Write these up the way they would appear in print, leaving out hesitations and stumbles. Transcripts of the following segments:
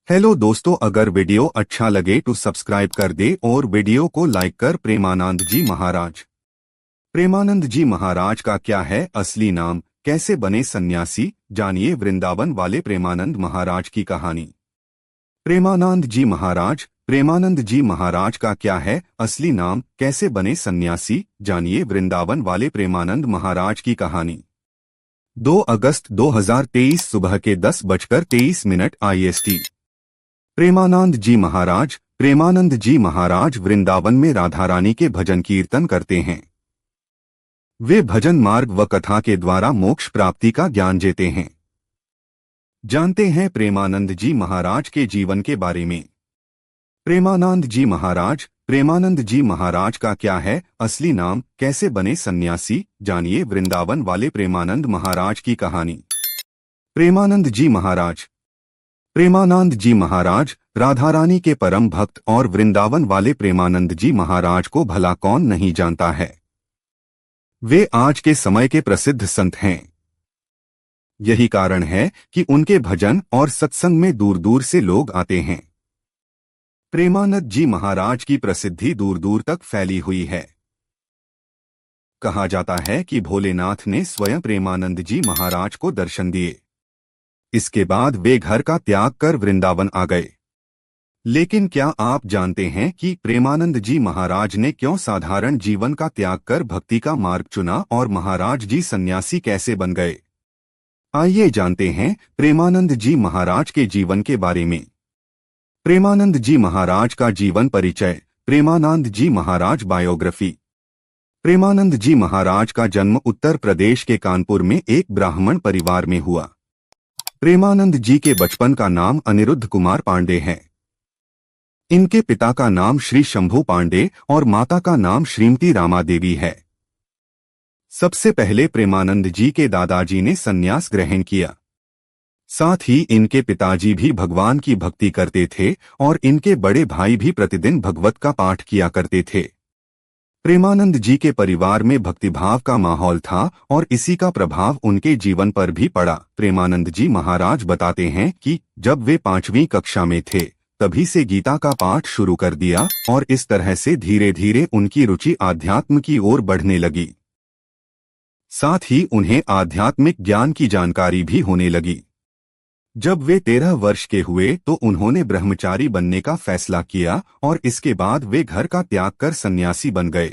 Hello दोस्तों, अगर video अच्छा लगे तो सब्सक्राइब कर दे और वीडियो को लाइक कर। प्रेमानंद जी महाराज। प्रेमानंद जी महाराज का क्या है असली नाम, कैसे बने सन्यासी, जानिए वृंदावन वाले प्रेमानंद महाराज की कहानी। प्रेमानंद जी महाराज। प्रेमानंद जी महाराज का क्या है असली नाम, कैसे बने सन्यासी, जानिए वृंदावन वाले प्रेमानंद महाराज की कहानी। 2 अगस्त 2023 सुबह के 10:23 IST। प्रेमानंद जी महाराज। प्रेमानंद जी महाराज वृंदावन में राधा रानी के भजन कीर्तन करते हैं। वे भजन मार्ग व कथा के द्वारा मोक्ष प्राप्ति का ज्ञान देते हैं। जानते हैं प्रेमानंद जी महाराज के जीवन के बारे में। प्रेमानंद जी महाराज। प्रेमानंद जी महाराज का क्या है असली नाम, कैसे बने सन्यासी, जानिए वृंदावन वाले प्रेमानंद महाराज की कहानी। प्रेमानंद जी महाराज। प्रेमानंद जी महाराज राधा रानी के परम भक्त और वृंदावन वाले प्रेमानंद जी महाराज को भला कौन नहीं जानता है। वे आज के समय के प्रसिद्ध संत हैं। यही कारण है कि उनके भजन और सत्संग में दूर दूर से लोग आते हैं। प्रेमानंद जी महाराज की प्रसिद्धि दूर दूर तक फैली हुई है। कहा जाता है कि भोलेनाथ ने स्वयं प्रेमानंद जी महाराज को दर्शन दिए। इसके बाद वे घर का त्याग कर वृंदावन आ गए। लेकिन क्या आप जानते हैं कि प्रेमानंद जी महाराज ने क्यों साधारण जीवन का त्याग कर भक्ति का मार्ग चुना और महाराज जी सन्यासी कैसे बन गए। आइए जानते हैं प्रेमानंद जी महाराज के जीवन के बारे में। प्रेमानंद जी महाराज का जीवन परिचय। प्रेमानंद जी महाराज बायोग्राफी। प्रेमानंद जी महाराज का जन्म उत्तर प्रदेश के कानपुर में एक ब्राह्मण परिवार में हुआ। प्रेमानंद जी के बचपन का नाम अनिरुद्ध कुमार पांडे है। इनके पिता का नाम श्री शंभू पांडे और माता का नाम श्रीमती रामा देवी है। सबसे पहले प्रेमानंद जी के दादाजी ने संन्यास ग्रहण किया। साथ ही इनके पिताजी भी भगवान की भक्ति करते थे और इनके बड़े भाई भी प्रतिदिन भगवत का पाठ किया करते थे। प्रेमानंद जी के परिवार में भक्तिभाव का माहौल था और इसी का प्रभाव उनके जीवन पर भी पड़ा। प्रेमानंद जी महाराज बताते हैं कि जब वे 5वीं कक्षा में थे तभी से गीता का पाठ शुरू कर दिया और इस तरह से धीरे धीरे उनकी रुचि आध्यात्म की ओर बढ़ने लगी। साथ ही उन्हें आध्यात्मिक ज्ञान की जानकारी भी होने लगी। जब वे 13 वर्ष के हुए तो उन्होंने ब्रह्मचारी बनने का फैसला किया और इसके बाद वे घर का त्याग कर सन्यासी बन गए।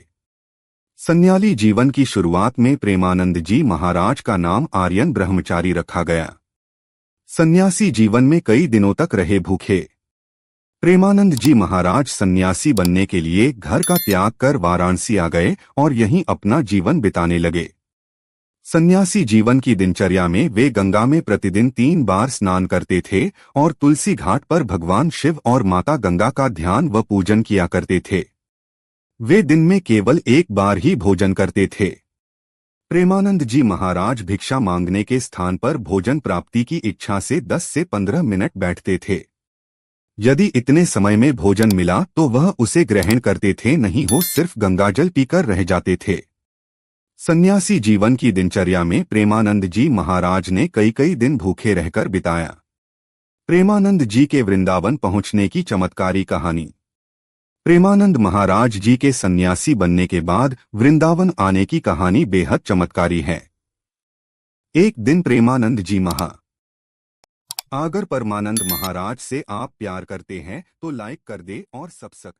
सन्याली जीवन की शुरुआत में प्रेमानंद जी महाराज का नाम आर्यन ब्रह्मचारी रखा गया। सन्यासी जीवन में कई दिनों तक रहे भूखे। प्रेमानंद जी महाराज सन्यासी बनने के लिए घर का त्याग कर वाराणसी आ गए और यहीं अपना जीवन बिताने लगे। सन्यासी जीवन की दिनचर्या में वे गंगा में प्रतिदिन 3 बार स्नान करते थे और तुलसी घाट पर भगवान शिव और माता गंगा का ध्यान व पूजन किया करते थे। वे दिन में केवल 1 बार ही भोजन करते थे। प्रेमानंद जी महाराज भिक्षा मांगने के स्थान पर भोजन प्राप्ति की इच्छा से 10 से 15 मिनट बैठते थे। यदि इतने समय में भोजन मिला तो वह उसे ग्रहण करते थे, नहीं हो सिर्फ गंगाजल पीकर रह जाते थे। सन्यासी जीवन की दिनचर्या में प्रेमानंद जी महाराज ने कई दिन भूखे रहकर बिताया। प्रेमानंद जी के वृंदावन पहुंचने की चमत्कारी कहानी। प्रेमानंद महाराज जी के सन्यासी बनने के बाद वृंदावन आने की कहानी बेहद चमत्कारी है। एक दिन प्रेमानंद जी अगर परमानंद महाराज से आप प्यार करते हैं तो लाइक कर दे और सब्सक्राइब